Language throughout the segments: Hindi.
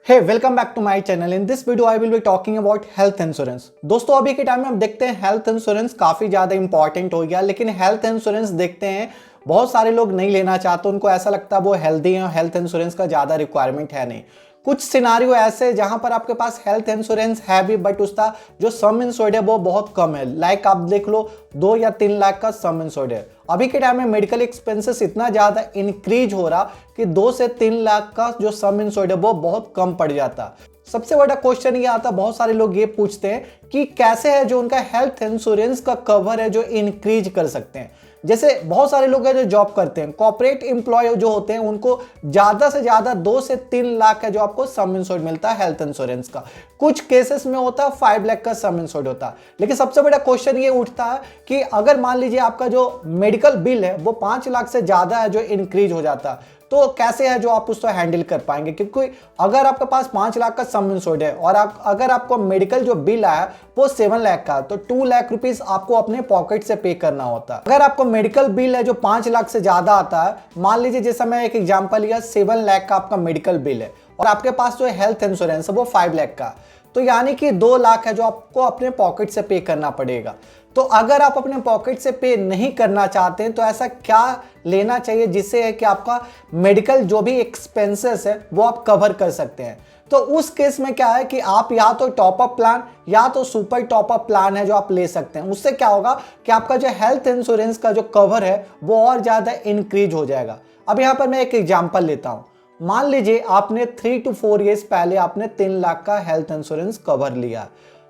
Hey welcome back to my channel. In this video I will be talking about health insurance. दोस्तों अभी के टाइम में हम देखते हैं हेल्थ इंश्योरेंस काफ़ी ज़्यादा इंपॉर्टेंट हो गया, लेकिन हेल्थ इंश्योरेंस देखते हैं बहुत सारे लोग नहीं लेना चाहते। उनको ऐसा लगता है वो हेल्दी हैं, हेल्थ इंश्योरेंस का ज़्यादा रिक्वायरमेंट है नहीं। कुछ सिनारियो ऐसे जहां पर आपके पास हेल्थ इंश्योरेंस है भी, बट उसका जो सम इंश्योर्ड है वो बहुत कम है। लाइक आप देख लो 2 या 3 लाख का सम इंश्योर्ड है। अभी के टाइम में मेडिकल एक्सपेंसेस इतना ज़्यादा इंक्रीज हो रहा कि 2 से 3 लाख का जो सम इंश्योर्ड है वो बहुत कम पड़ जाता। सबसे बड़ा क्वेश्चन ये आता, बहुत सारे लोग ये पूछते हैं कि कैसे है जो उनका हेल्थ इंश्योरेंस का कवर है जो इंक्रीज कर सकते हैं। जैसे बहुत सारे लोग हैं जो जॉब करते हैं, कॉर्पोरेट एम्प्लॉय जो होते हैं, उनको ज्यादा से ज्यादा 2 से 3 लाख का जो आपको सम इंश्योर्ड मिलता है हेल्थ इंश्योरेंस का। कुछ केसेस में होता है 5 लाख का सम इंश्योर्ड होता है। लेकिन सबसे बड़ा क्वेश्चन ये उठता है कि अगर मान लीजिए आपका जो मेडिकल बिल है वो 5 लाख से ज्यादा है जो इंक्रीज हो जाता है, तो कैसे है जो आप उसको हैंडल कर पाएंगे। क्योंकि अगर आपके पास 5 लाख का सम इंश्योर्ड है और अगर आपको मेडिकल जो बिल आया वो 7 लाख का, तो 2 लाख रुपीस आपको अपने पॉकेट से पे करना होता है। अगर आपको मेडिकल बिल है जो 5 लाख से ज्यादा आता है, मान लीजिए जैसा मैं एक एग्जांपल लिया 7 लाख का आपका मेडिकल बिल है और आपके पास जो हेल्थ इंश्योरेंस है वो 5 लाख का, तो यानी कि 2 लाख है जो आपको अपने पॉकेट से पे करना पड़ेगा। तो अगर आप अपने पॉकेट से पे नहीं करना चाहते हैं तो ऐसा क्या लेना चाहिए जिससे है कि आपका मेडिकल जो भी एक्सपेंसेस है वो आप कवर कर सकते हैं। तो उस केस में क्या है कि आप या तो टॉप अप प्लान या तो सुपर टॉप अप प्लान है जो आप ले सकते हैं। उससे क्या होगा कि आपका जो हेल्थ इंश्योरेंस का जो कवर है वो और ज़्यादा इंक्रीज हो जाएगा। अब यहाँ पर मैं एक एग्जाम्पल लेता हूँ। मान लीजिए आपने 3 to 4 years पहले आपने 3 लाख का हेल्थ इंश्योरेंस कवर लिया।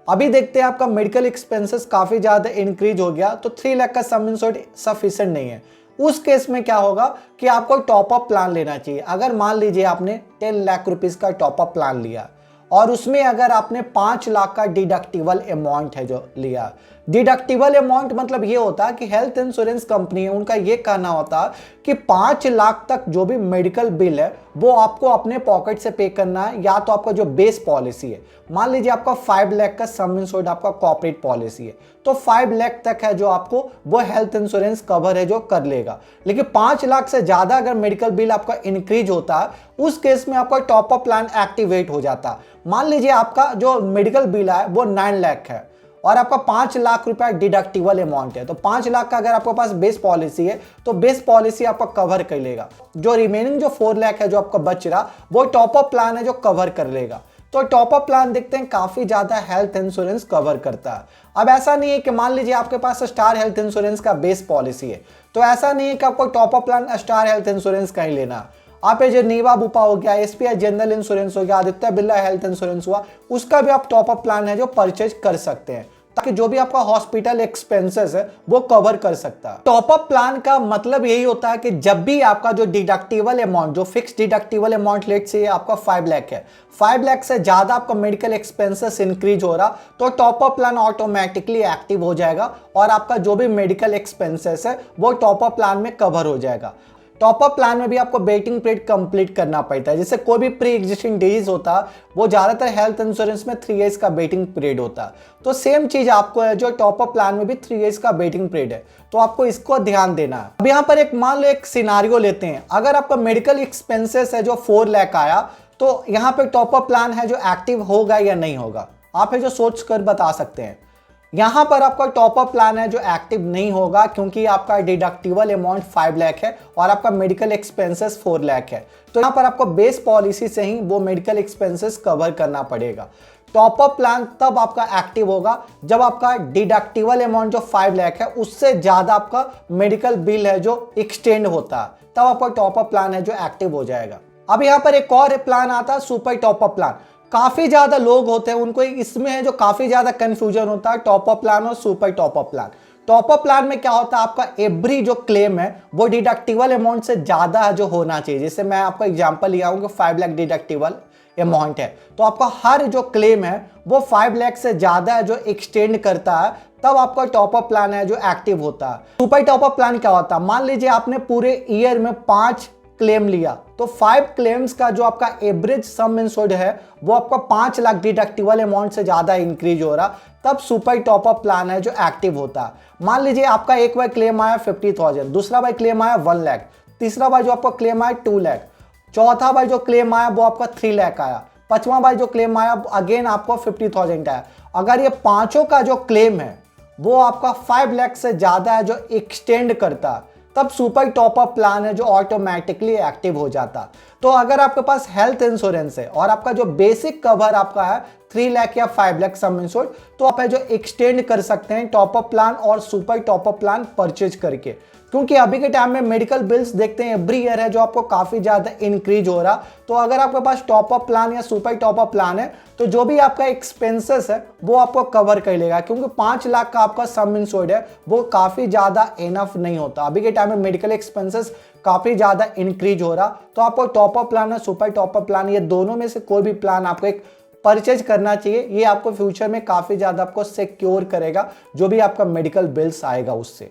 अभी देखते हैं आपका मेडिकल एक्सपेंसेस काफ़ी ज़्यादा इंक्रीज हो गया, तो 3 लाख का सम इंश्योर्ड सफिशिएंट नहीं है। उस केस में क्या होगा कि आपको टॉप अप प्लान लेना चाहिए। अगर मान लीजिए आपने 10 लाख रुपीज़ का टॉप अप प्लान लिया और उसमें अगर आपने 5 लाख का डिडक्टिबल अमाउंट है जो लिया, डिडक्टिबल अमाउंट मतलब ये होता है कि हेल्थ इंश्योरेंस कंपनी है उनका ये कहना होता है कि 5 लाख तक जो भी मेडिकल बिल है वो आपको अपने पॉकेट से पे करना है, या तो आपका जो बेस पॉलिसी है, मान लीजिए आपका 5 लाख का सम इंश्योर्ड आपका कॉर्पोरेट पॉलिसी है, तो 5 लाख तक है जो आपको वो हेल्थ इंश्योरेंस कवर है जो कर लेगा। लेकिन 5 लाख से ज़्यादा अगर मेडिकल बिल आपका इंक्रीज होता है, उस केस में आपका टॉप अप प्लान एक्टिवेट हो जाता है। मान लीजिए आपका जो मेडिकल बिल है वो 9 लाख है और आपका 5 लाख रुपया डिडक्टिबल अमाउंट है, तो 5 लाख का अगर आपके पास बेस पॉलिसी है तो बेस पॉलिसी आपका कवर कर लेगा। जो रिमेनिंग जो 4 लाख है जो आपका बच रहा वो टॉप अप प्लान है जो कवर कर लेगा। तो टॉप अप प्लान देखते हैं काफी ज्यादा हेल्थ इंश्योरेंस कवर करता है। अब ऐसा नहीं है कि मान लीजिए आपके पास स्टार हेल्थ इंश्योरेंस का बेस पॉलिसी है, तो ऐसा नहीं है कि आपको top up plan star health insurance का ही लेना। आप ये जो नीवा बुपा हो गया, एसबीआई जनरल इंश्योरेंस हो गया, आदित्य बिरला हेल्थ इंश्योरेंस हुआ, उसका भी आप टॉप अप प्लान है जो परचेज कर सकते हैं, ताकि जो भी आपका हॉस्पिटल एक्सपेंसेस है वो कवर कर सकता है। टॉप अप प्लान का मतलब यही होता है कि जब भी आपका जो डिडक्टिबल अमाउंट, जो फिक्स डिडक्टिबल अमाउंट लेट से आपका 5 लाख है, 5 लाख से ज्यादा आपका मेडिकल एक्सपेंसेस इंक्रीज हो रहा, तो top up plan automatically active हो जाएगा और आपका जो भी मेडिकल एक्सपेंसेस है वो टॉप अप प्लान में कवर हो जाएगा। टॉप अप प्लान में भी आपको वेटिंग पीरियड कंप्लीट करना पड़ता है। जैसे कोई भी प्री एग्जिस्टिंग डिजीज होता है वो ज़्यादातर हेल्थ इंश्योरेंस में 3 इयर्स का वेटिंग पीरियड होता है, तो सेम चीज़ आपको है जो टॉप अप प्लान में भी 3 इयर्स का वेटिंग पीरियड है, तो आपको इसको ध्यान देना है। अब यहाँ पर एक मान लो एक सिनारियो लेते हैं, अगर आपका मेडिकल एक्सपेंसेस है जो 4 लाख आया, तो यहाँ पे टॉप अप प्लान है जो एक्टिव होगा या नहीं होगा, आप है जो सोच कर बता सकते हैं। यहां पर आपका टॉप अप प्लान है जो एक्टिव नहीं होगा, क्योंकि आपका डिडक्टिबल अमाउंट 5 लाख है और आपका मेडिकल एक्सपेंसेस 4 लाख है, तो यहां पर आपको बेस पॉलिसी से ही वो मेडिकल एक्सपेंसेस कवर करना पड़ेगा। टॉप अप प्लान तब आपका एक्टिव होगा जब आपका डिडक्टिबल अमाउंट जो 5 लाख है उससे ज्यादा आपका मेडिकल बिल है जो एक्सटेंड होता है, तब आपका टॉप अप प्लान है जो एक्टिव हो जाएगा। अब यहाँ पर एक और प्लान आता है सुपर टॉप अप प्लान। काफी ज्यादा लोग होते हैं उनको इसमें है जो काफी ज्यादा कंफ्यूजन होता है टॉप अप प्लान और super top up plan. Top up plan में क्या होता है, आपका एवरी जो क्लेम है वो डिडक्टिबल अमाउंट से ज्यादा जो होना चाहिए। जैसे मैं आपका एग्जांपल लिया हूं कि 5 लाख डिडक्टिबल अमाउंट है, तो आपका हर जो क्लेम है वो 5 लाख से ज्यादा जो एक्सटेंड करता है, तब आपका टॉप अप प्लान है जो एक्टिव होता है। सुपर टॉप अप प्लान क्या होता है, मान लीजिए आपने पूरे ईयर में 5 क्लेम लिया, तो 5 क्लेम्स का जो आपका एवरेज सम इंश्योर्ड है वो आपका 5 लाख डिडक्टिबल अमाउंट से ज्यादा इंक्रीज हो रहा, तब सुपर टॉप अप प्लान है जो एक्टिव होता है। मान लीजिए आपका एक बार क्लेम आया 50,000, दूसरा बार क्लेम आया 1 लाख, तीसरा बार जो आपका क्लेम आया 2 लाख, चौथा बार जो क्लेम आया वो आपका 3 लाख आया, 5वां बार जो क्लेम आया अगेन आपको 50,000 आया। अगर ये पांचों का जो क्लेम है वो आपका 5 लाख से ज्यादा है जो एक्सटेंड करता है, तब सुपर टॉपअप प्लान है जो ऑटोमेटिकली एक्टिव हो जाता। तो अगर आपके पास हेल्थ इंश्योरेंस है और आपका जो बेसिक कवर आपका है 3 लाख या 5 लाख सम इंश्योर्ड, तो आप है जो एक्सटेंड कर सकते हैं टॉपअप प्लान और सुपर टॉपअप प्लान परचेज करके। क्योंकि अभी के टाइम में मेडिकल बिल्स देखते हैं एवरी ईयर है जो आपको काफी ज्यादा इंक्रीज हो रहा। तो अगर आपके पास टॉपअप प्लान या सुपर टॉपअप प्लान है तो जो भी आपका एक्सपेंसेस है वो आपको कवर कर लेगा, क्योंकि 5 लाख का आपका सम इंश्योर्ड है वो काफी ज्यादा इनफ नहीं होता। अभी के टाइम में मेडिकल एक्सपेंसेस काफी ज्यादा इंक्रीज हो रहा, तो आपको टॉपअप प्लान और सुपर टॉपअप प्लान ये दोनों में से कोई भी प्लान आपको एक परचेज करना चाहिए। ये आपको फ्यूचर में काफी ज्यादा आपको सिक्योर करेगा जो भी आपका मेडिकल बिल्स आएगा उससे।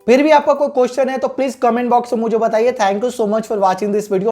फिर भी आपका कोई क्वेश्चन है तो प्लीज कमेंट बॉक्स में मुझे बताइए। Thank you so much for watching this video.